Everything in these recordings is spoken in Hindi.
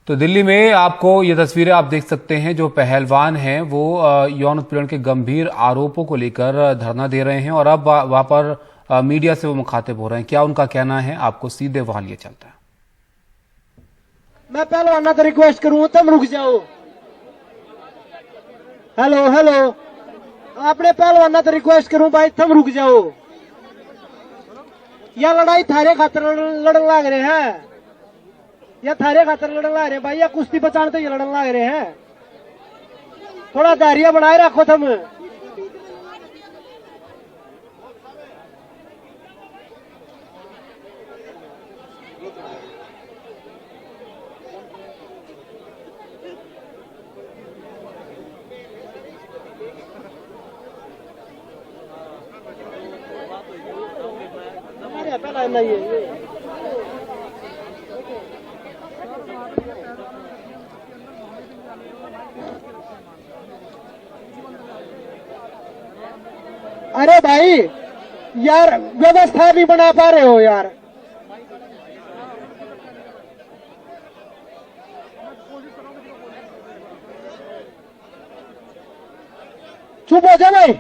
तो दिल्ली में आपको ये तस्वीरें आप देख सकते हैं, जो पहलवान हैं वो यौन उत्पीड़न के गंभीर आरोपों को लेकर धरना दे रहे हैं और अब वहां पर मीडिया से वो मुखातिब हो रहे हैं। क्या उनका कहना है, आपको सीधे वहां लिए चलता है। मैं पहलवाना तो रिक्वेस्ट करूं, तुम रुक जाओ। हेलो हेलो, आपने पहलवाना तो रिक्वेस्ट करूं भाई, तुम रुक जाओ। या लड़ाई थारे खातर लड़न लाग रहे हैं, या थारे खातर लड़न लाग रहे हैं भाई, या कुश्ती बचाने तो ये लड़न लाग रहे हैं। थोड़ा धैर्य बनाए रखो तुम। पहला नहीं है अरे भाई यार, व्यवस्था नहीं बना पा रहे हो यार। चुप हो जा भाई।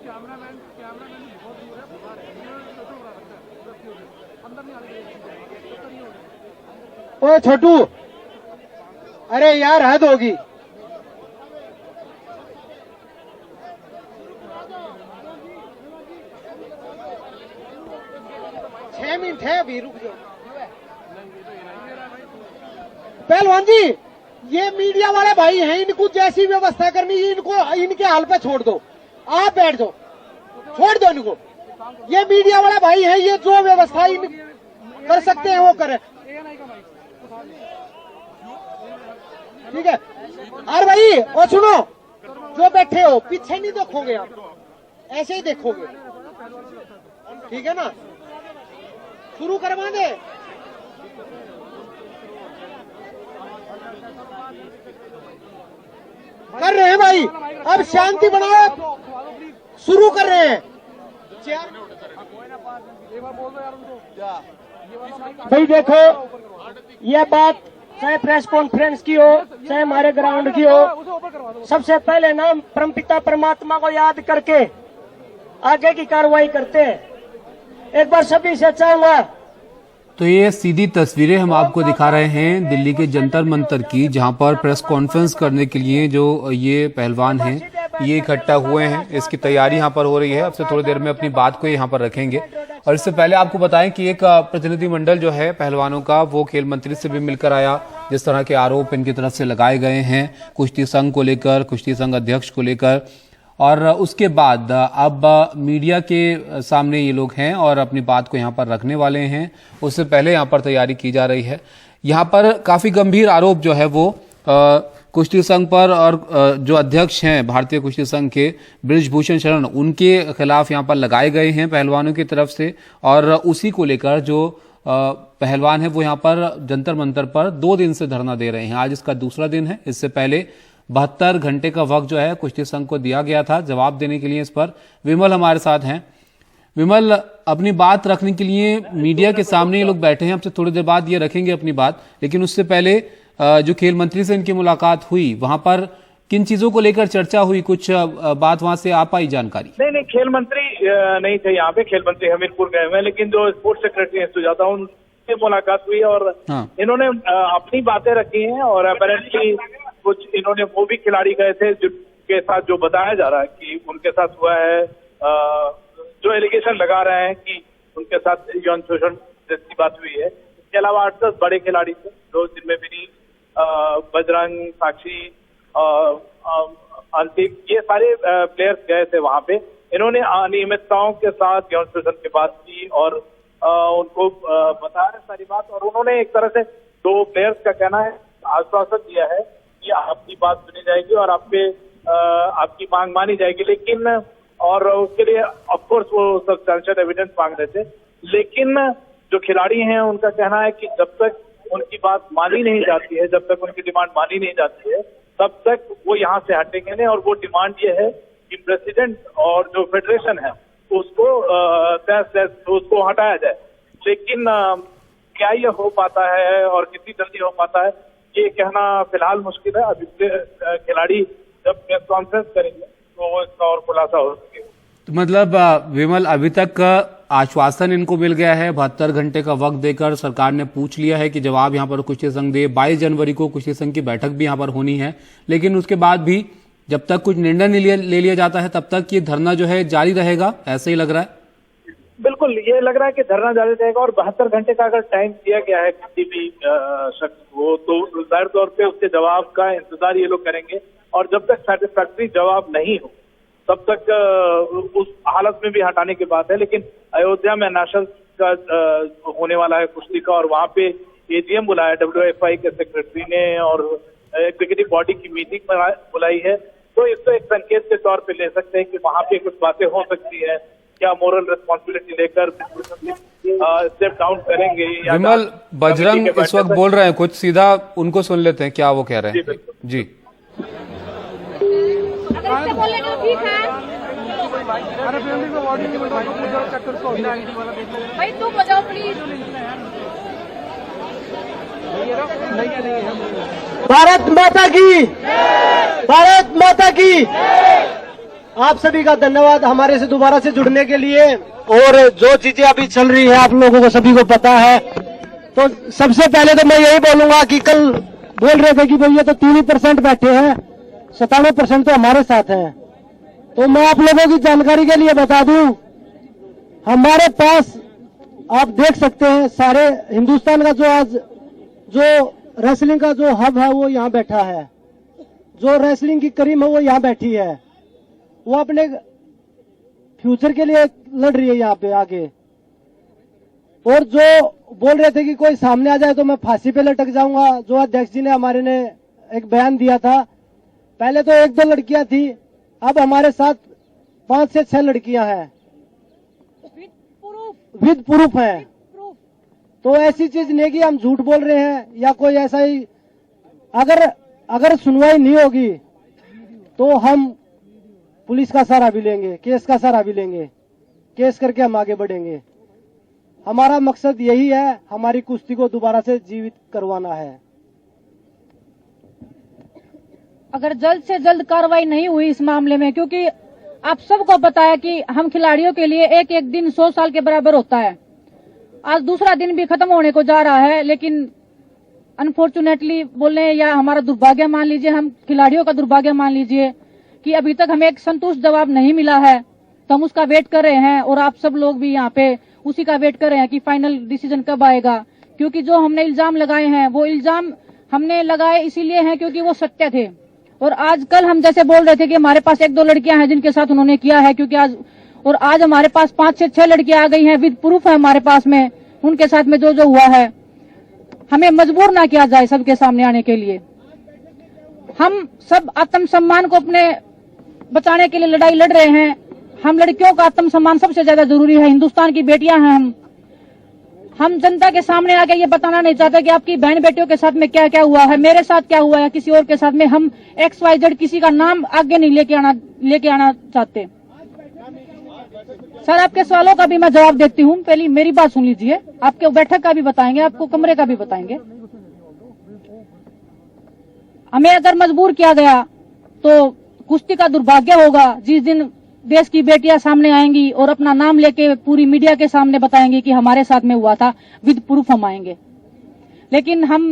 कैमरामैन बहुत दूर है, बुला रहे हैं, अंदर नहीं आने। ओए छोटू, अरे यार हद होगी। 6 मिनट है अभी, रुक जाओ। पहलवान जी, ये मीडिया वाले भाई हैं, इनको जैसी व्यवस्था करनी है इनको इनके हाल पे छोड़ दो। आप बैठ जाओ, छोड़ दो इनको। ये मीडिया वाले भाई हैं, ये जो व्यवस्था इन कर सकते हैं वो करें, ठीक है। और भाई और सुनो, जो बैठे हो पीछे नहीं देखोगे आप, ऐसे ही देखोगे, ठीक है ना। शुरू करवा दे। कर रहे हैं भाई, अब शांति बनाओ, शुरू कर रहे हैं भाई। देखो, ये बात चाहे प्रेस कॉन्फ्रेंस की हो, चाहे हमारे ग्राउंड की हो, सबसे पहले ना परमपिता परमात्मा को याद करके आगे की कार्रवाई करते हैं। एक बार सभी से चाहूंगा। तो ये सीधी तस्वीरें हम आपको दिखा रहे हैं दिल्ली के जंतर मंतर की, जहां पर प्रेस कॉन्फ्रेंस करने के लिए जो ये पहलवान हैं ये इकट्ठा हुए हैं। इसकी तैयारी यहाँ पर हो रही है। अब से थोड़ी देर में अपनी बात को यहाँ पर रखेंगे। और इससे पहले आपको बताएं कि एक प्रतिनिधिमंडल जो है पहलवानों का, वो खेल मंत्री से भी मिलकर आया। जिस तरह के आरोप इनकी तरफ से लगाए गए हैं कुश्ती संघ को लेकर, कुश्ती संघ अध्यक्ष को लेकर, और उसके बाद अब मीडिया के सामने ये लोग हैं और अपनी बात को यहाँ पर रखने वाले हैं। उससे पहले यहाँ पर तैयारी की जा रही है। यहाँ पर काफी गंभीर आरोप जो है वो कुश्ती संघ पर, और जो अध्यक्ष हैं भारतीय कुश्ती संघ के बृजभूषण शरण, उनके खिलाफ यहाँ पर लगाए गए हैं पहलवानों की तरफ से। और उसी को लेकर जो पहलवान है वो यहाँ पर जंतर मंतर पर 2 दिन से धरना दे रहे हैं। आज इसका दूसरा दिन है। इससे पहले 72 घंटे का वक्त जो है कुश्ती संघ को दिया गया था जवाब देने के लिए। इस पर विमल हमारे साथ हैं। विमल, अपनी बात रखने के लिए मीडिया के सामने ये लोग बैठे हैं। अब से थोड़ी देर बाद ये रखेंगे अपनी बात, लेकिन उससे पहले जो खेल मंत्री से इनकी मुलाकात हुई, वहां पर किन चीजों को लेकर चर्चा हुई, कुछ बात वहां से आ पाई जानकारी? नहीं, खेल मंत्री नहीं थे यहाँ पे। खेल मंत्री हमीरपुर गए हुए हैं, लेकिन जो स्पोर्ट्स सेक्रेटरी हैं सुजाता, उनसे मुलाकात हुई और इन्होंने अपनी बातें रखी हैं। और अपेरेंटली कुछ इन्होंने वो भी खिलाड़ी गए थे जिनके साथ जो बताया जा रहा है कि उनके साथ हुआ है, जो एलिगेशन लगा रहे हैं कि उनके साथ यौन शोषण जैसी बात हुई है। इसके अलावा 8-10 बड़े खिलाड़ी थे, जो जिनमें भी बजरंग, साक्षी, अंतिम, ये सारे प्लेयर्स गए थे वहां पे। इन्होंने अनियमितताओं के साथ यौन शोषण की बात की और उनको बताया सारी बात। और उन्होंने एक तरह से 2 प्लेयर्स का कहना है, आश्वासन दिया है कि आपकी बात सुनी जाएगी और आपकी मांग मानी जाएगी। लेकिन और उसके लिए ऑफकोर्स वो सब्सटेंशियल एविडेंस मांग रहे थे, लेकिन जो खिलाड़ी हैं उनका कहना है कि जब तक उनकी बात मानी नहीं जाती है, जब तक उनकी डिमांड मानी नहीं जाती है, तब तक वो यहाँ से हटेंगे नहीं। और वो डिमांड ये है कि प्रेसिडेंट और जो फेडरेशन है उसको उसको हटाया जाए। लेकिन क्या ये हो पाता है और कितनी जल्दी हो पाता है, ये कहना फिलहाल मुश्किल है। अभी खिलाड़ी जब प्रेस कॉन्फ्रेंस करेंगे तो इसका और खुलासा हो सकेगा। तो मतलब विमल, अभी तक आश्वासन इनको मिल गया है, 72 घंटे का वक्त देकर सरकार ने पूछ लिया है कि जवाब यहाँ पर कुश्ती संघ दे। 22 जनवरी को कुश्ती संघ की बैठक भी यहाँ पर होनी है, लेकिन उसके बाद भी जब तक कुछ निर्णय नहीं ले लिया जाता है तब तक ये धरना जो है जारी रहेगा, ऐसे ही लग रहा है। बिल्कुल, ये लग रहा है कि धरना जारी रहेगा। और 72 घंटे का अगर टाइम दिया गया है किसी भी शख्स को, तो जाहिर तौर पे उसके जवाब का इंतजार ये लोग करेंगे। और जब तक सेटिस्फैक्ट्री जवाब नहीं हो तब तक उस हालत में भी हटाने की बात है। लेकिन अयोध्या में नेशनल का होने वाला है कुश्ती का, और वहाँ पे एजीएम बुलाया WFI के सेक्रेटरी ने और एग्जीक्यूटिव बॉडी की मीटिंग बुलाई है। तो इसको एक संकेत के तौर पे ले सकते हैं कि वहाँ पे कुछ बातें हो सकती है। क्या मोरल रिस्पॉन्सिबिलिटी लेकर स्टेप डाउन करेंगे? विमल, बजरंग इस वक्त बोल रहे हैं कुछ, सीधा उनको सुन लेते हैं क्या वो कह रहे हैं। जी, अगर इससे बोले तो ठीक है। अरे फैमिली में बॉडी नहीं बचा को पूरा चक्कर को भाई तुम बजाओ प्लीज। भारत माता की, भारत माता की। आप सभी का धन्यवाद हमारे से दोबारा से जुड़ने के लिए। और जो चीजें अभी चल रही है आप लोगों को सभी को पता है। तो सबसे पहले तो मैं यही बोलूंगा कि कल बोल रहे थे कि भैया तो 3% बैठे हैं, 97% तो हमारे साथ हैं। तो मैं आप लोगों की जानकारी के लिए बता दूं, हमारे पास आप देख सकते हैं सारे हिंदुस्तान का जो आज जो रेसलिंग का जो हब है वो यहाँ बैठा है, जो रेसलिंग की करीम है वो यहाँ बैठी है। वो अपने फ्यूचर के लिए लड़ रही है यहाँ पे आगे। और जो बोल रहे थे कि कोई सामने आ जाए तो मैं फांसी पे लटक जाऊंगा, जो अध्यक्ष जी ने हमारे ने एक बयान दिया था। पहले तो 1-2 लड़कियां थी, अब हमारे साथ 5 से 6 लड़कियां हैं, विद प्रूफ हैं। तो ऐसी चीज नहीं कि हम झूठ बोल रहे हैं या कोई ऐसा ही। अगर सुनवाई नहीं होगी तो हम पुलिस का सहारा भी लेंगे, केस का सहारा भी लेंगे, केस करके हम आगे बढ़ेंगे। हमारा मकसद यही है, हमारी कुश्ती को दोबारा से जीवित करवाना है। अगर जल्द से जल्द कार्रवाई नहीं हुई इस मामले में, क्योंकि आप सबको पता है कि हम खिलाड़ियों के लिए एक एक दिन 100 साल के बराबर होता है। आज दूसरा दिन भी खत्म होने को जा रहा है, लेकिन अनफॉर्चुनेटली बोले या हमारा दुर्भाग्य मान लीजिए, हम खिलाड़ियों का दुर्भाग्य मान लीजिए कि अभी तक हमें एक संतुष्ट जवाब नहीं मिला है। तो हम उसका वेट कर रहे हैं और आप सब लोग भी यहाँ पे उसी का वेट कर रहे हैं कि फाइनल डिसीजन कब आएगा। क्योंकि जो हमने इल्जाम लगाए हैं वो इल्जाम हमने लगाए इसीलिए हैं क्योंकि वो सत्य थे। और आज कल हम जैसे बोल रहे थे कि हमारे पास 1-2 लड़कियां हैं जिनके साथ उन्होंने किया है, क्योंकि आज हमारे पास 5 से 6 लड़कियां आ गई हैं, विद प्रूफ है हमारे पास में उनके साथ में जो हुआ है। हमें मजबूर ना किया जाए सबके सामने आने के लिए। हम सब आत्मसम्मान को अपने बचाने के लिए लड़ाई लड़ रहे हैं। हम लड़कियों का आत्मसम्मान सबसे ज्यादा जरूरी है। हिंदुस्तान की बेटियां हैं हम जनता के सामने आके ये बताना नहीं चाहते कि आपकी बहन बेटियों के साथ में क्या क्या हुआ है, मेरे साथ क्या हुआ है, किसी और के साथ में। हम XYZ किसी का नाम आगे नहीं लेके आना चाहते। सर, आपके सवालों का भी मैं जवाब देती हूँ। पहले मेरी बात सुन लीजिए। आपके बैठक का भी बताएंगे, आपको कमरे का भी बताएंगे। हमें अगर मजबूर किया गया तो कुश्ती का दुर्भाग्य होगा जिस दिन देश की बेटियां सामने आएंगी और अपना नाम लेके पूरी मीडिया के सामने बताएंगे कि हमारे साथ में हुआ था, विद प्रूफ हम आएंगे। लेकिन हम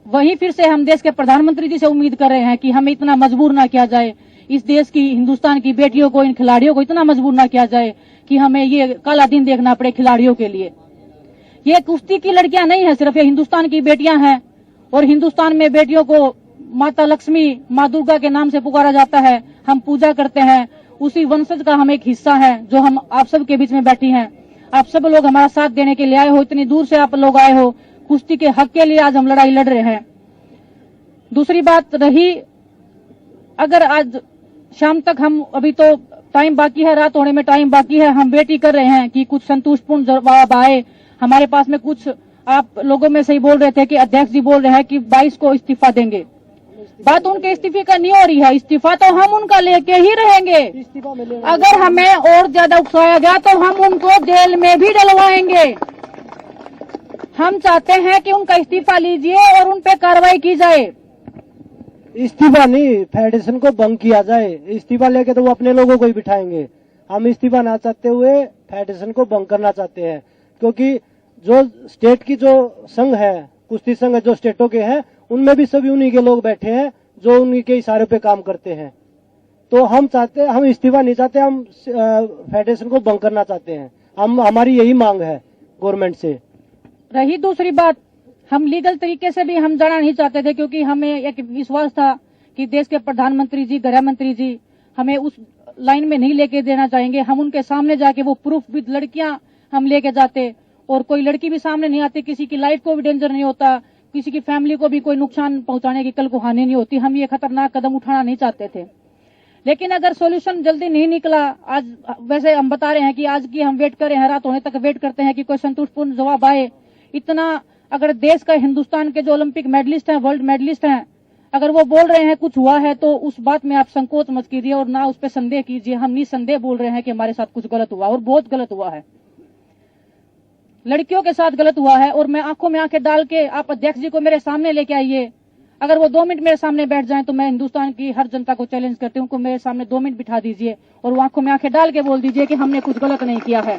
वहीं फिर से हम देश के प्रधानमंत्री जी से उम्मीद कर रहे हैं कि हमें इतना मजबूर ना किया जाए, इस देश की हिंदुस्तान की बेटियों को, इन खिलाड़ियों को इतना मजबूर ना किया जाए कि हमें ये काला दिन देखना पड़े खिलाड़ियों के लिए। ये कुश्ती की लड़कियां नहीं है सिर्फ, ये हिंदुस्तान की बेटियां हैं। और हिंदुस्तान में बेटियों को माता लक्ष्मी, माँ दुर्गा के नाम से पुकारा जाता है। हम पूजा करते हैं, उसी वंशज का हम एक हिस्सा है जो हम आप सब के बीच में बैठी हैं। आप सब लोग हमारा साथ देने के लिए आए हो, इतनी दूर से आप लोग आए हो। कुश्ती के हक के लिए आज हम लड़ाई लड़ रहे हैं। दूसरी बात रही, अगर आज शाम तक हम, अभी तो टाइम बाकी है, रात होने में टाइम बाकी है, हम वेट ही कर रहे हैं कि कुछ संतुष्टपूर्ण जवाब आए। हमारे पास में कुछ आप लोगों में से ही बोल रहे थे कि अध्यक्ष जी बोल रहे हैं कि 22 को इस्तीफा देंगे। बात उनके इस्तीफे का नहीं हो रही है, इस्तीफा तो हम उनका लेके ही रहेंगे। अगर हमें और ज्यादा उकसाया गया तो हम उनको जेल में भी डलवाएंगे। हम चाहते हैं कि उनका इस्तीफा लीजिए और उन पे कार्रवाई की जाए। इस्तीफा नहीं, फेडरेशन को भंग किया जाए। इस्तीफा लेके तो वो अपने लोगों को ही बिठाएंगे। हम इस्तीफा ना चाहते हुए फेडरेशन को भंग करना चाहते हैं, क्योंकि जो स्टेट की जो संघ है, कुश्ती संघ है जो स्टेटों के हैं, उनमें भी सभी उन्हीं के लोग बैठे हैं जो उन्हीं के इशारे पे काम करते हैं। तो हम इस्तीफा नहीं चाहते, हम फेडरेशन को भंग करना चाहते हैं। हमारी यही मांग है गवर्नमेंट से। रही दूसरी बात, हम लीगल तरीके से भी हम जाना नहीं चाहते थे, क्योंकि हमें एक विश्वास था कि देश के प्रधानमंत्री जी, गृह मंत्री जी हमें उस लाइन में नहीं लेके देना चाहेंगे। हम उनके सामने जाके वो प्रूफ विद लड़कियां हम लेके जाते, और कोई लड़की भी सामने नहीं आती, किसी की लाइफ को भी डेंजर नहीं होता, किसी की फैमिली को भी कोई नुकसान पहुंचाने की कल को हानि नहीं होती। हम ये खतरनाक कदम उठाना नहीं चाहते थे। लेकिन अगर सॉल्यूशन जल्दी नहीं निकला, आज वैसे हम बता रहे हैं कि आज की हम वेट कर रहे हैं, रात होने तक वेट करते हैं कि कोई संतुष्टपूर्ण जवाब आए। इतना अगर देश का, हिंदुस्तान के जो ओलंपिक मेडलिस्ट हैं, वर्ल्ड मेडलिस्ट हैं, अगर वो बोल रहे हैं कुछ हुआ है, तो उस बात में आप संकोच मत कीजिए और ना उस पर संदेह कीजिए। हम निसंदेह बोल रहे हैं कि हमारे साथ कुछ गलत हुआ और बहुत गलत हुआ है, लड़कियों के साथ गलत हुआ है। और मैं आंखों में आंखें डाल के, आप अध्यक्ष जी को मेरे सामने लेके आइए, अगर वो 2 मिनट मेरे सामने बैठ जाएं तो मैं हिंदुस्तान की हर जनता को चैलेंज करती हूँ, उनको मेरे सामने 2 मिनट बिठा दीजिए और वो आंखों में आंखें डाल के बोल दीजिए कि हमने कुछ गलत नहीं किया है।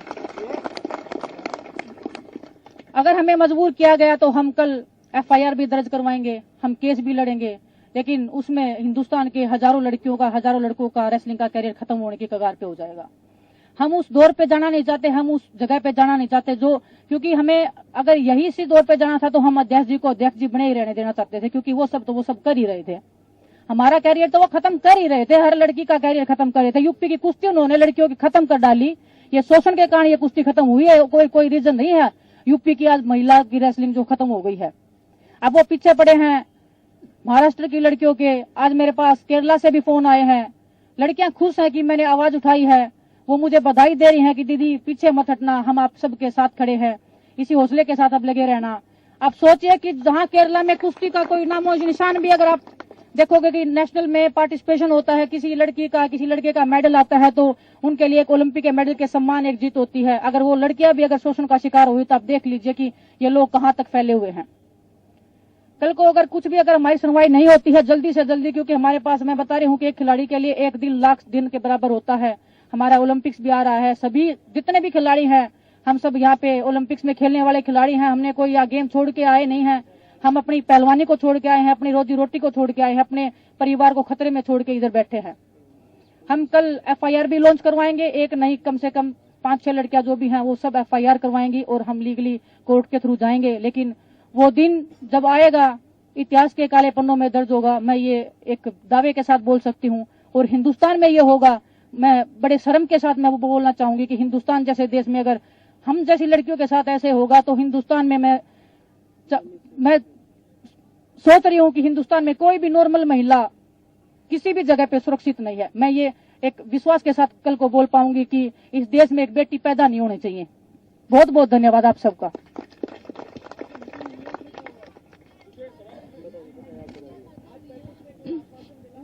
अगर हमें मजबूर किया गया तो हम कल FIR भी दर्ज करवाएंगे, हम केस भी लड़ेंगे, लेकिन उसमें हिंदुस्तान के हजारों लड़कियों का, हजारों लड़कों का रेसलिंग का कैरियर खत्म होने की कगार पे हो जाएगा। हम उस दौर पे जाना नहीं चाहते, हम उस जगह पे जाना नहीं चाहते जो, क्योंकि हमें अगर यही इसी दौर पे जाना था तो हम अध्यक्ष जी को अध्यक्ष जी बने ही रहने देना चाहते थे, क्योंकि वो सब कर ही रहे थे। हमारा कैरियर तो वो खत्म कर ही रहे थे, हर लड़की का कैरियर खत्म कर रहे थे। यूपी की कुश्ती उन्होंने लड़कियों की खत्म कर डाली, ये शोषण के कारण ये कुश्ती खत्म हुई है, कोई रीजन नहीं है यूपी की आज महिला की रेसलिंग जो खत्म हो गई है। अब वो पीछे पड़े हैं महाराष्ट्र की लड़कियों के। आज मेरे पास केरला से भी फोन आए हैं, लड़कियां खुश हैं कि मैंने आवाज उठाई है, वो मुझे बधाई दे रही हैं कि दीदी पीछे मत हटना, हम आप सबके साथ खड़े हैं, इसी हौसले के साथ अब लगे रहना। आप सोचिए कि जहां केरला में कुश्ती का कोई नामो निशान भी, अगर आप देखोगे कि नेशनल में पार्टिसिपेशन होता है, किसी लड़की का, किसी लड़के का मेडल आता है, तो उनके लिए एक ओलंपिक के मेडल के सम्मान एक जीत होती है। अगर वो लड़कियां भी अगर शोषण का शिकार हुई तो आप देख लीजिए कि ये लोग कहां तक फैले हुए हैं। कल को अगर कुछ भी, अगर हमारी सुनवाई नहीं होती है जल्दी से जल्दी, क्योंकि हमारे पास, मैं बता रही हूँ कि एक खिलाड़ी के लिए 1 दिन लाख दिन के बराबर होता है। हमारा ओलंपिक्स भी आ रहा है, सभी जितने भी खिलाड़ी हैं, हम सब यहाँ पे ओलंपिक्स में खेलने वाले खिलाड़ी हैं। हमने कोई यहाँ गेम छोड़ के आए नहीं है, हम अपनी पहलवानी को छोड़ के आए हैं, अपनी रोजी रोटी को छोड़ के आए हैं, अपने परिवार को खतरे में छोड़ के इधर बैठे हैं। हम कल FIR भी लॉन्च करवाएंगे, एक नहीं कम से कम 5-6 लड़कियां जो भी हैं वो सब FIR करवाएंगी और हम लीगली कोर्ट के थ्रू जाएंगे। लेकिन वो दिन जब आएगा, इतिहास के काले पन्नों में दर्ज होगा, मैं ये एक दावे के साथ बोल सकती हूँ। और हिंदुस्तान में ये होगा, मैं बड़े शर्म के साथ मैं वो बोलना चाहूंगी कि हिंदुस्तान जैसे देश में अगर हम जैसी लड़कियों के साथ ऐसे होगा तो हिंदुस्तान में मैं सोच रही हूँ कि हिंदुस्तान में कोई भी नॉर्मल महिला किसी भी जगह पे सुरक्षित नहीं है। मैं ये एक विश्वास के साथ कल को बोल पाऊंगी कि इस देश में एक बेटी पैदा नहीं होनी चाहिए। बहुत बहुत धन्यवाद आप सबका।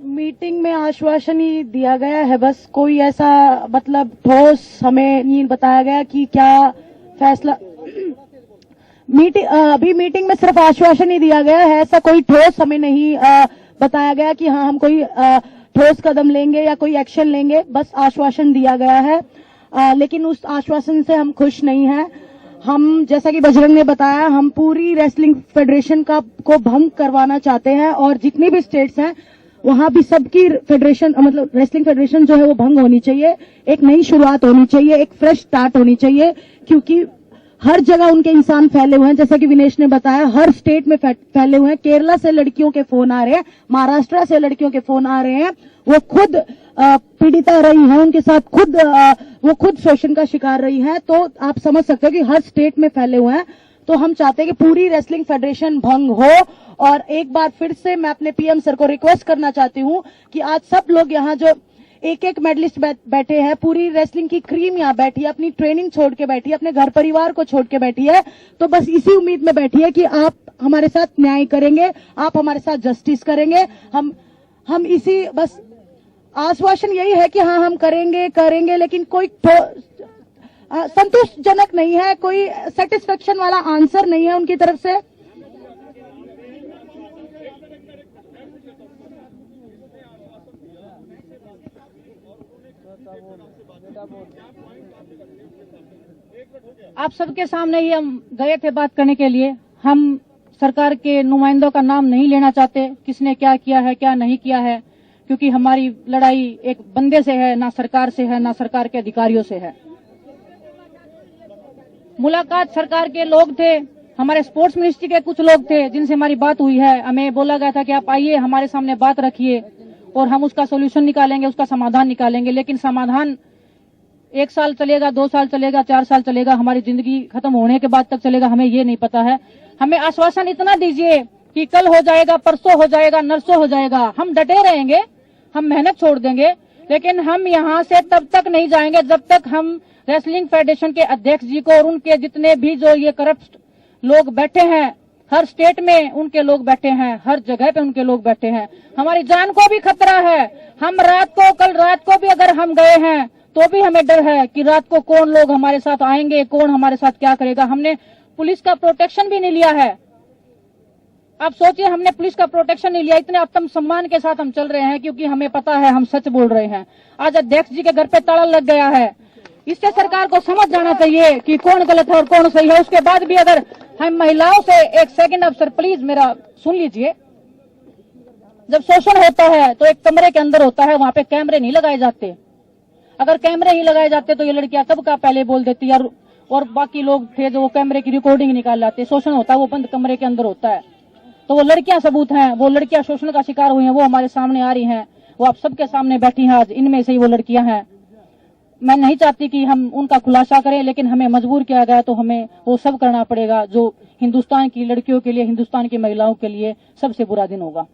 मीटिंग में आश्वासन ही दिया गया है, बस कोई ऐसा मतलब ठोस हमें नहीं बताया गया कि क्या फैसला। अभी मीटिंग में सिर्फ आश्वासन ही दिया गया है, ऐसा कोई ठोस हमें नहीं बताया गया कि हाँ हम कोई ठोस कदम लेंगे या कोई एक्शन लेंगे, बस आश्वासन दिया गया है। लेकिन उस आश्वासन से हम खुश नहीं हैं। हम, जैसा कि बजरंग ने बताया, हम पूरी रेसलिंग फेडरेशन को भंग करवाना चाहते हैं और जितनी भी स्टेट्स हैं वहां भी सबकी फेडरेशन, मतलब रेसलिंग फेडरेशन जो है वो भंग होनी चाहिए, एक नई शुरुआत होनी चाहिए, एक फ्रेश स्टार्ट होनी चाहिए, क्योंकि हर जगह उनके इंसान फैले हुए हैं। जैसा कि विनेश ने बताया, हर स्टेट में फैले हुए हैं। केरला से लड़कियों के फोन आ रहे हैं, महाराष्ट्र से लड़कियों के फोन आ रहे हैं, वो खुद पीड़िता रही हैं, उनके साथ वो खुद शोषण का शिकार रही हैं। तो आप समझ सकते हो कि हर स्टेट में फैले हुए हैं। तो हम चाहते हैं कि पूरी रेसलिंग फेडरेशन भंग हो। और एक बार फिर से मैं अपने PM सर को रिक्वेस्ट करना चाहती हूँ कि आज सब लोग यहाँ जो एक एक मेडलिस्ट बैठे हैं, पूरी रेसलिंग की क्रीम यहाँ बैठी है, अपनी ट्रेनिंग छोड़ के बैठी है, अपने घर परिवार को छोड़ के बैठी है। तो बस इसी उम्मीद में बैठी है कि आप हमारे साथ न्याय करेंगे, आप हमारे साथ जस्टिस करेंगे। हम इसी बस आश्वासन यही है कि हाँ हम करेंगे, लेकिन कोई संतोषजनक नहीं है, कोई सेटिस्फेक्शन वाला आंसर नहीं है उनकी तरफ से। आप सबके सामने ही हम गए थे बात करने के लिए। हम सरकार के नुमाइंदों का नाम नहीं लेना चाहते, किसने क्या किया है क्या नहीं किया है, क्योंकि हमारी लड़ाई एक बंदे से है, ना सरकार से है, ना सरकार के अधिकारियों से है। मुलाकात सरकार के लोग थे, हमारे स्पोर्ट्स मिनिस्ट्री के कुछ लोग थे जिनसे हमारी बात हुई है। हमें बोला गया था कि आप आइए हमारे सामने बात रखिए और हम उसका सोल्यूशन निकालेंगे, उसका समाधान निकालेंगे। लेकिन समाधान 1 साल चलेगा, 2 साल चलेगा, 4 साल चलेगा, हमारी जिंदगी खत्म होने के बाद तक चलेगा, हमें ये नहीं पता है। हमें आश्वासन इतना दीजिए कि कल हो जाएगा, परसों हो जाएगा, नरसों हो जाएगा। हम डटे रहेंगे, हम मेहनत छोड़ देंगे, लेकिन हम यहाँ से तब तक नहीं जाएंगे जब तक हम रेसलिंग फेडरेशन के अध्यक्ष जी को और उनके जितने भी जो ये करप्ट लोग बैठे हैं, हर स्टेट में उनके लोग बैठे हैं, हर जगह पे उनके लोग बैठे हैं। हमारी जान को भी खतरा है। हम कल रात को भी अगर हम गए हैं तो भी हमें डर है कि रात को कौन लोग हमारे साथ आएंगे, कौन हमारे साथ क्या करेगा। हमने पुलिस का प्रोटेक्शन भी नहीं लिया है। आप सोचिए, हमने पुलिस का प्रोटेक्शन नहीं लिया, इतने आत्मसम्मान के साथ हम चल रहे हैं क्योंकि हमें पता है हम सच बोल रहे हैं। आज अध्यक्ष जी के घर पे ताला लग गया है। इससे सरकार को समझ जाना चाहिए कि कौन गलत है और कौन सही है। उसके बाद भी अगर हम महिलाओं से, एक सेकंड अफसर प्लीज मेरा सुन लीजिए, जब शोषण होता है तो एक कमरे के अंदर होता है, वहां पे कैमरे नहीं लगाए जाते। अगर कैमरे ही लगाए जाते तो ये लड़कियां कब का पहले बोल देती और बाकी लोग थे जो वो कैमरे की रिकॉर्डिंग निकाल लाते। शोषण होता है वो बंद कमरे के अंदर होता है। तो वो लड़कियां सबूत हैं, वो लड़कियां शोषण का शिकार हुई हैं, वो हमारे सामने आ रही हैं, वो आप सबके सामने बैठी हैं आज। इनमें से ही वो लड़कियां हैं। मैं नहीं चाहती कि हम उनका खुलासा करें, लेकिन हमें मजबूर किया गया तो हमें वो सब करना पड़ेगा जो हिंदुस्तान की लड़कियों के लिए, हिंदुस्तान की महिलाओं के लिए सबसे बुरा दिन होगा।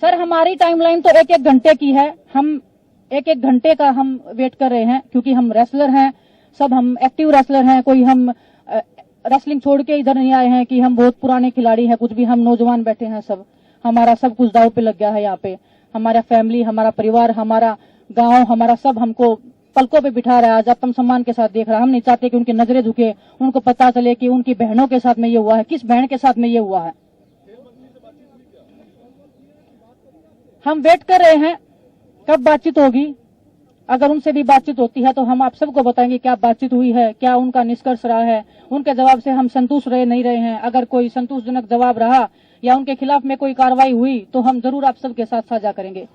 सर, हमारी टाइमलाइन तो 1-1 घंटे की है। हम 1-1 घंटे का हम वेट कर रहे हैं क्योंकि हम रेसलर हैं, सब हम एक्टिव रेसलर हैं। कोई हम रेसलिंग छोड़ के इधर नहीं आए हैं कि हम बहुत पुराने खिलाड़ी हैं, कुछ भी। हम नौजवान बैठे हैं सब। हमारा सब कुछ दांव पे लग गया है यहाँ पे। हमारा फैमिली, हमारा परिवार, हमारा गांव, हमारा सब हमको पलकों पे बिठा रहा है, आज आत्मसम्मान के साथ देख रहा है। हम नहीं चाहते कि उनकी नजरें झुके, उनको पता चले कि उनकी बहनों के साथ में ये हुआ है, किस बहन के साथ में ये हुआ है। हम वेट कर रहे हैं कब बातचीत होगी। अगर उनसे भी बातचीत होती है तो हम आप सबको बताएंगे क्या बातचीत हुई है, क्या उनका निष्कर्ष रहा है। उनके जवाब से हम संतुष्ट नहीं रहे हैं। अगर कोई संतोषजनक जवाब रहा या उनके खिलाफ में कोई कार्रवाई हुई तो हम जरूर आप सबके साथ साझा करेंगे।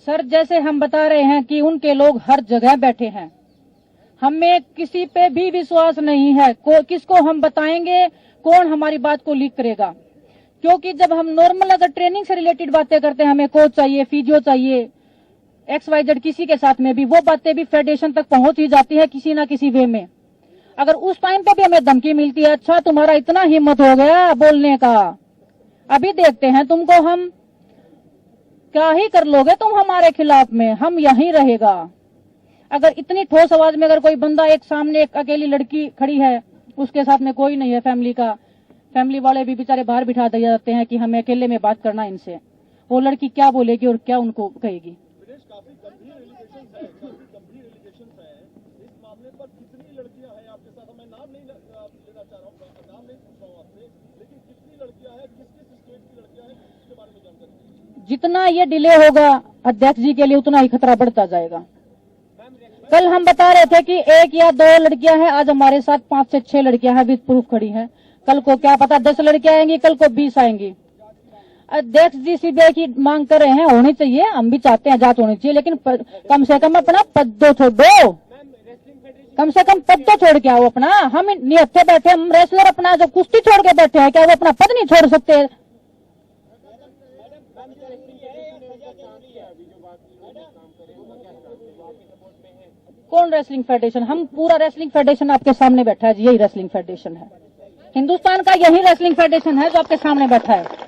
सर, जैसे हम बता रहे हैं कि उनके लोग हर जगह बैठे हैं, हमें किसी पे भी विश्वास नहीं है। किसको हम बताएंगे, कौन हमारी बात को लीक करेगा। क्योंकि जब हम नॉर्मल अगर ट्रेनिंग से रिलेटेड बातें करते हैं, हमें कोच चाहिए, फिजियो चाहिए, XYZ किसी के साथ में भी, वो बातें भी फेडरेशन तक पहुंच ही जाती है किसी ना किसी वे में। अगर उस टाइम पे भी हमें धमकी मिलती है, अच्छा तुम्हारा इतना हिम्मत हो गया बोलने का, अभी देखते हैं तुमको हम क्या ही कर लोगे तुम हमारे खिलाफ में, हम यहीं रहेगा। अगर इतनी ठोस आवाज में अगर कोई बंदा, एक सामने एक अकेली लड़की खड़ी है, उसके साथ में कोई नहीं है फैमिली का, फैमिली वाले भी बेचारे बाहर बिठा दिए जाते हैं कि हमें अकेले में बात करना इनसे, वो लड़की क्या बोलेगी और क्या उनको कहेगी। जितना ये डिले होगा अध्यक्ष जी के लिए उतना ही खतरा बढ़ता जाएगा। कल हम बता रहे थे कि 1 या 2 लड़कियां हैं, आज हमारे साथ 5 से 6 लड़कियां हैं, विद प्रूफ खड़ी हैं। कल को क्या पता 10 लड़कियां आएंगी, कल को 20 आएंगी। अध्यक्ष जी सीबीआई की मांग कर रहे हैं, होनी चाहिए, हम भी चाहते हैं जांच होनी चाहिए, लेकिन कम से कम अपना पद तो छोड़ो, कम से कम पद तो छोड़ के आओ अपना। हम निहत्थे बैठे, हम रेसलर अपना जो कुश्ती छोड़ के बैठे हैं, क्या वो अपना पद नहीं छोड़ सकते? कौन रेसलिंग फेडरेशन? हम पूरा रेसलिंग फेडरेशन आपके सामने बैठा है जी, यही रेसलिंग फेडरेशन है हिंदुस्तान का, यही रेसलिंग फेडरेशन है जो आपके सामने बैठा है।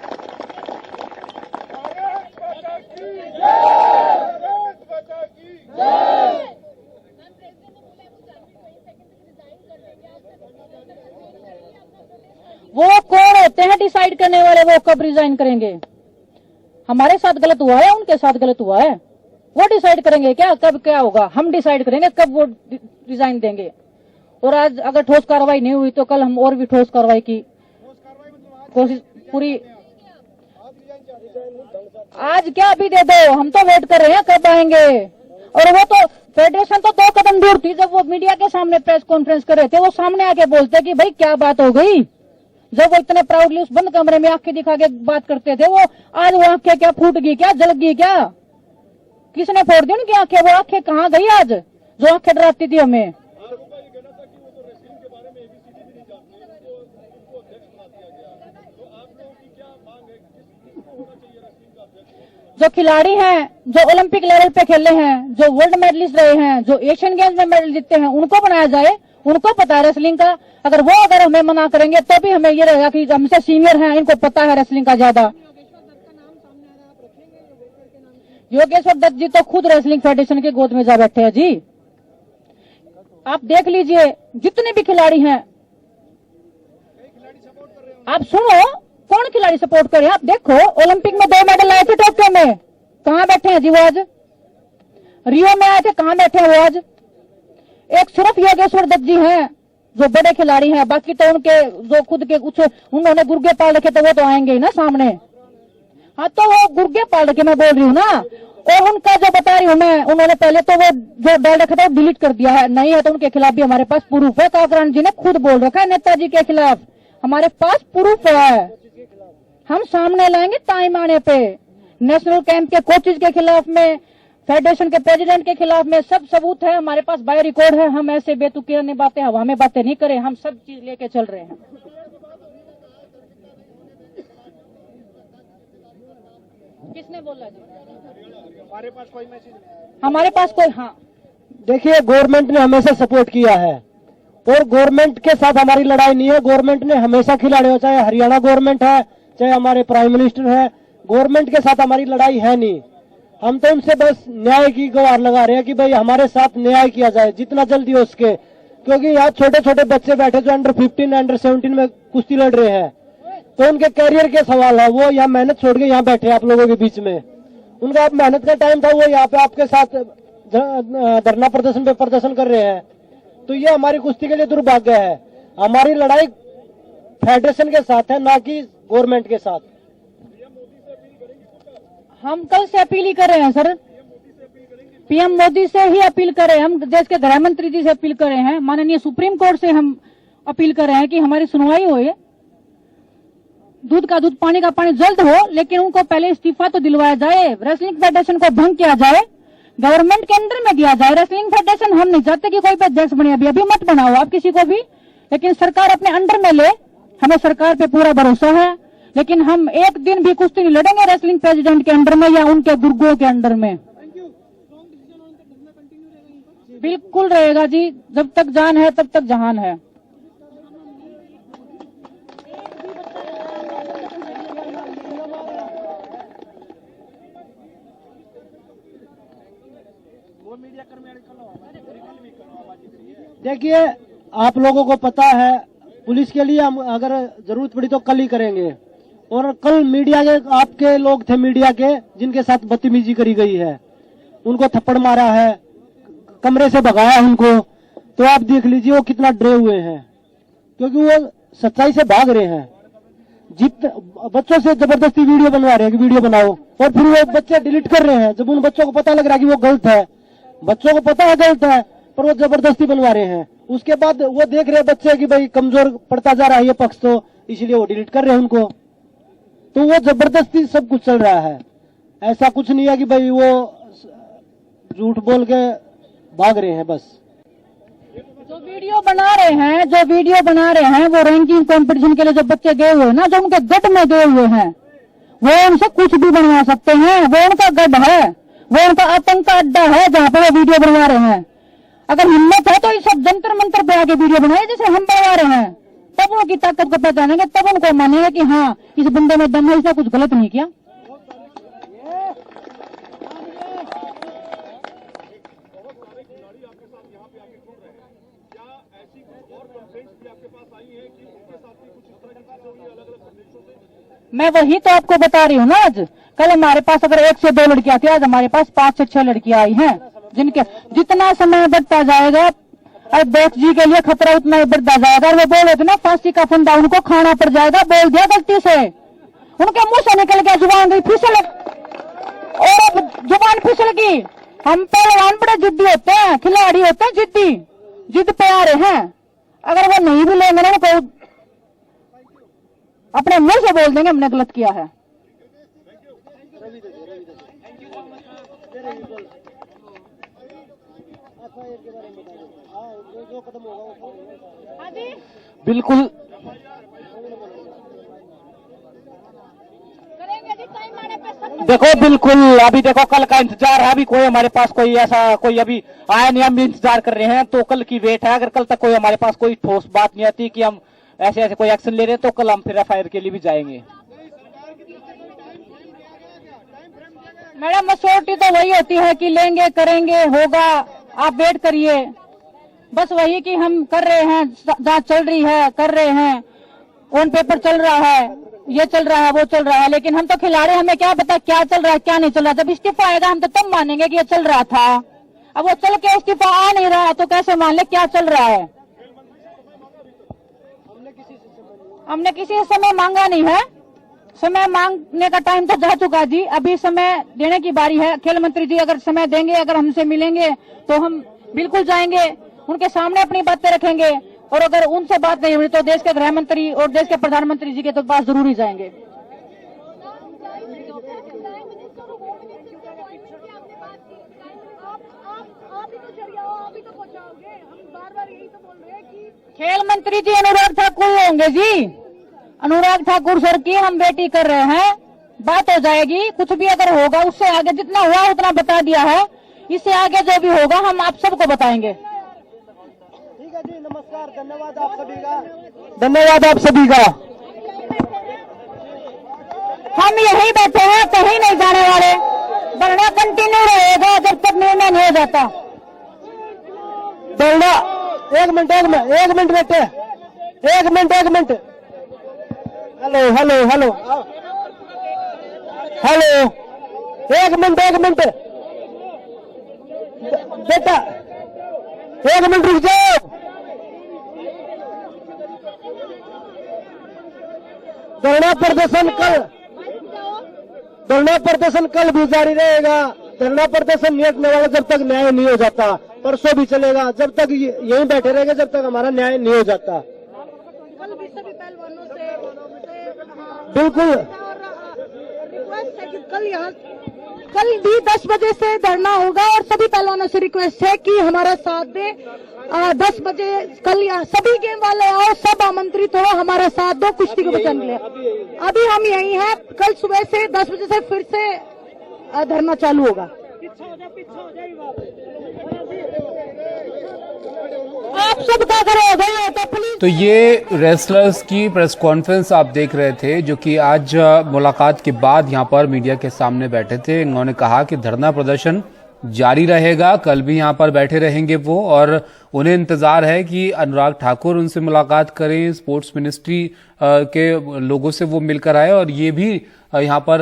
वो कौन होते हैं डिसाइड करने वाले, वो कब रिजाइन करेंगे? हमारे साथ गलत हुआ है, उनके साथ गलत हुआ है, वो डिसाइड करेंगे क्या कब क्या होगा? हम डिसाइड करेंगे कब वो रिजाइन देंगे। और आज अगर ठोस कार्रवाई नहीं हुई तो कल हम और भी ठोस कार्रवाई की कोशिश पूरी। आज क्या अभी दे दो, हम तो वेट कर रहे हैं कब आएंगे। और वो तो फेडरेशन तो 2 कदम दूर थी, जब वो मीडिया के सामने प्रेस कॉन्फ्रेंस कर रहे थे वो सामने आके बोलते कि भाई क्या बात हो गई। जब वो इतने प्राउडली उस बंद कमरे में आंखें दिखा के बात करते थे, वो आज वो आंखें क्या फूट गई क्या, जल गई क्या? किसने फोड़ दी उनकी आंखें? वो आंखें कहाँ गई आज जो आंखें डराती थी हमें? जो खिलाड़ी हैं, जो ओलंपिक लेवल पे खेले हैं, जो वर्ल्ड मेडलिस्ट रहे हैं, जो एशियन गेम्स में मेडल जीतते हैं, उनको बनाया जाए। उनको पता है रेसलिंग का। अगर हमें मना करेंगे तो भी हमें ये रहेगा कि हमसे सीनियर हैं, इनको पता है रेसलिंग का ज्यादा। योगेश्वर दत्त जी तो खुद रेसलिंग फेडरेशन की गोद में जा बैठे हैं जी। आप देख लीजिए जितने भी खिलाड़ी हैं, आप सुनो कौन खिलाड़ी सपोर्ट करे। आप देखो ओलंपिक में 2 मेडल आए थे टोक्यो में, कहां बैठे हैं जी वो आज? रियो में आए थे, कहां बैठे हैं वो आज? एक सिर्फ योगेश्वर दत्त जी हैं जो बड़े खिलाड़ी हैं, बाकी तो उनके जो खुद के कुछ उन्होंने गुर्गे पाल रखे तो वो तो आएंगे ही ना सामने। हाँ तो वो गुर्गे पाल रखे मैं बोल रही हूँ ना। और उनका जो बता रही हूँ मैं, उन्होंने पहले तो वो जो डाल रखा था वो डिलीट कर दिया है, नहीं है तो उनके खिलाफ भी हमारे पास प्रूफ है। काकरान जी ने खुद बोल रखा है नेताजी के खिलाफ, हमारे पास प्रूफ है, हम सामने लाएंगे टाइम आने पे। नेशनल कैंप के कोचेज के खिलाफ में, फेडरेशन के प्रेसिडेंट के खिलाफ में सब सबूत है हमारे पास, बायो रिकॉर्ड है। हम ऐसे बेतुकी बातें हवा में बातें नहीं करें, हम सब चीज लेके चल रहे हैं। किसने बोला जी? हमारे पास कोई मैसेज? हमारे पास कोई, हाँ देखिए गवर्नमेंट ने हमेशा सपोर्ट किया है और गवर्नमेंट के साथ हमारी लड़ाई नहीं है। गवर्नमेंट ने हमेशा खिलाड़ियों, चाहे हरियाणा गवर्नमेंट है चाहे हमारे प्राइम मिनिस्टर है, गवर्नमेंट के साथ हमारी लड़ाई है नहीं। हम तो उनसे बस न्याय की गुहार लगा रहे हैं कि भाई हमारे साथ न्याय किया जाए जितना जल्दी हो सके, क्योंकि यहाँ छोटे छोटे बच्चे बैठे जो अंडर 15 अंडर 17 में कुश्ती लड़ रहे हैं, तो उनके कैरियर के सवाल है। वो यहाँ मेहनत छोड़ के यहाँ बैठे आप लोगों के बीच में, उनका आप मेहनत का टाइम था, वो यहाँ पे आपके साथ धरना प्रदर्शन पे प्रदर्शन कर रहे हैं। तो ये हमारी कुश्ती के लिए दुर्भाग्य है। हमारी लड़ाई फेडरेशन के साथ है, ना कि गवर्नमेंट के साथ। हम कल से अपील ही कर रहे हैं सर, पीएम मोदी से ही अपील कर रहे हैं, हम देश के गृह मंत्री जी से अपील कर रहे हैं, माननीय सुप्रीम कोर्ट से हम अपील कर रहे हैं कि हमारी सुनवाई हो, दूध का दूध पानी का पानी जल्द हो, लेकिन उनको पहले इस्तीफा तो दिलवाया जाए। रेसलिंग फेडरेशन को भंग किया जाए, गवर्नमेंट के अंडर में दिया जाए रेसलिंग फेडरेशन। हम नहीं चाहते कि कोई भी अध्यक्ष बने, अभी मत बनाओ आप किसी को भी, लेकिन सरकार अपने अंडर में ले। हमें सरकार पे पूरा भरोसा है, लेकिन हम एक दिन भी कुश्ती नहीं लड़ेंगे रेसलिंग प्रेसिडेंट के अंडर में या उनके गुर्गों के अंडर में। बिल्कुल रहेगा जी, जब तक जान है तब तक जहान है। देखिए आप लोगों को पता है, पुलिस के लिए हम अगर जरूरत पड़ी तो कल ही करेंगे। और कल मीडिया के आपके लोग थे, मीडिया के जिनके साथ बदतमीजी करी गई है, उनको थप्पड़ मारा है, कमरे से भगाया उनको, तो आप देख लीजिए वो कितना डरे हुए हैं, क्योंकि वो सच्चाई से भाग रहे हैं। बच्चों से जबरदस्ती वीडियो बनवा रहे हैं कि वीडियो बनाओ, और फिर वो बच्चे डिलीट कर रहे हैं जब उन बच्चों को पता लग रहा है कि वो गलत है। बच्चों को पता है गलत है, पर वो जबरदस्ती बनवा रहे हैं। उसके बाद वो देख रहे हैं बच्चे कि भाई कमजोर पड़ता जा रहा है ये पक्ष, तो इसलिए वो डिलीट कर रहे हैं उनको। तो वो जबरदस्ती सब कुछ चल रहा है, ऐसा कुछ नहीं है कि भाई वो झूठ बोल के भाग रहे हैं। बस जो वीडियो बना रहे हैं वो रैंकिंग कंपटीशन के लिए जो बच्चे गए हुए हैं ना, जो उनके गढ़ में गए हुए हैं, वो उनसे कुछ भी बनवा सकते हैं। वो उनका गढ़ है, वो उनका आतंक का अड्डा है जहाँ पे वो वीडियो बनवा रहे हैं। अगर हिम्मत है तो ये सब जंतर मंतर पे आके वीडियो बनाए जैसे हम बनवा रहे हैं, तब उनकी ताकत को पहचानेंगे, तब उनको मानेंगे कि हाँ इस बंदे में दम है, इसने कुछ गलत नहीं किया। मैं वही तो आपको बता रही हूँ ना, आज कल हमारे पास अगर 1 से 2 लड़कियां थी, आज हमारे पास 5 से 6 लड़कियां आई हैं, जिनके जितना समय बढ़ता जाएगा और देश जी के लिए खतरा उतना ही बढ़ता जाएगा। वो बोल रहे थे ना फांसी का फंदा उनको खाना पड़ जाएगा, बोल दिया गलती से, उनके मुंह से निकल गया, जुबान गई फिसल और जुबान फिसल गई। हम पहलवान बड़े जिद्दी होते हैं, खिलाड़ी होते हैं जिद्दी, जिद पे आ रहे हैं। अगर वो नहीं भी लेंगे ना तो अपने मुंह से बोल देंगे हमने गलत किया है। बिल्कुल देखो, बिल्कुल अभी देखो कल का इंतजार है, अभी कोई हमारे पास कोई ऐसा कोई अभी आया नहीं, हम भी इंतजार कर रहे हैं, तो कल की वेट है। अगर कल तक कोई हमारे पास कोई ठोस बात नहीं आती कि हम ऐसे ऐसे कोई एक्शन ले रहे हैं, तो कल हम फिर एफआईआर के लिए भी जाएंगे। मैडम मसोटी तो वही होती है कि लेंगे करेंगे होगा, आप वेट करिए, बस वही कि हम कर रहे हैं, जांच चल रही है, कर रहे हैं, ऑन पेपर चल रहा है, ये चल रहा है वो चल रहा है, लेकिन हम तो खिलाड़ी, हमें क्या पता क्या चल रहा है क्या नहीं चल रहा। जब इस्तीफा आएगा हम तो तब मानेंगे कि ये चल रहा था। अब वो चल के इस्तीफा आ नहीं रहा तो कैसे मान ले क्या चल रहा है। हमने किसी से समय मांगा नहीं है, समय मांगने का टाइम तो जा चुका जी, अभी समय देने की बारी है। खेल मंत्री जी अगर समय देंगे, अगर हमसे मिलेंगे तो हम बिल्कुल जाएंगे, उनके सामने अपनी बातें रखेंगे, और अगर उनसे बात नहीं हुई तो देश के गृह मंत्री और देश के प्रधानमंत्री जी के तो पास जरूर ही जाएंगे। खेल मंत्री जी अनुराग ठाकुर होंगे जी, अनुराग ठाकुर सर की हम बेटी कर रहे हैं, बात हो जाएगी। कुछ भी अगर होगा उससे आगे जितना हुआ उतना बता दिया है, इससे आगे जो भी होगा हम आप सबको बताएंगे। ठीक है जी, नमस्कार, धन्यवाद आप सभी का, धन्यवाद आप सभी का। हम यहीं बैठे हैं, कहीं नहीं जाने वाले, धरना कंटिन्यू रहेगा जब तक निर्णय नहीं हो जाता। धरना एक मिनट बेटे, एक minute. Hello hello hello hello, एक मिनट बेटा, एक मिनट रुक जाओ। धरना प्रदर्शन कल भी जारी रहेगा। धरना प्रदर्शन नहीं हटने वाला जब तक न्याय नहीं हो जाता, परसों भी चलेगा, जब तक यहीं बैठे रहेंगे जब तक हमारा न्याय नहीं हो जाता। बिल्कुल कल भी 10 बजे से धरना होगा और सभी पहलवानों से रिक्वेस्ट है कि हमारा साथ दे। 10 बजे कल यहाँ सभी गेम वाले आओ, सब आमंत्रित हो, हमारा साथ दो कुश्ती को बचाने के लिए। अभी हम यही हैं, कल सुबह से 10 बजे से फिर से धरना चालू होगा। आप सबका करोगे तो प्लीज। तो ये रेसलर्स की प्रेस कॉन्फ्रेंस आप देख रहे थे, जो कि आज मुलाकात के बाद यहाँ पर मीडिया के सामने बैठे थे। इन्होंने कहा कि धरना प्रदर्शन जारी रहेगा, कल भी यहाँ पर बैठे रहेंगे वो, और उन्हें इंतजार है कि अनुराग ठाकुर उनसे मुलाकात करें, स्पोर्ट्स मिनिस्ट्री के लोगों से वो मिलकर आए। और ये भी यहाँ पर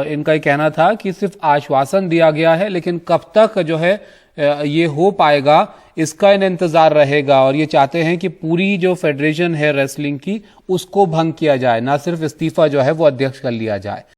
इनका कहना था कि सिर्फ आश्वासन दिया गया है, लेकिन कब तक जो है ये हो पाएगा इसका इन्हें इंतजार रहेगा। और ये चाहते हैं कि पूरी जो फेडरेशन है रेसलिंग की उसको भंग किया जाए, ना सिर्फ इस्तीफा जो है वो अध्यक्ष कर लिया जाए।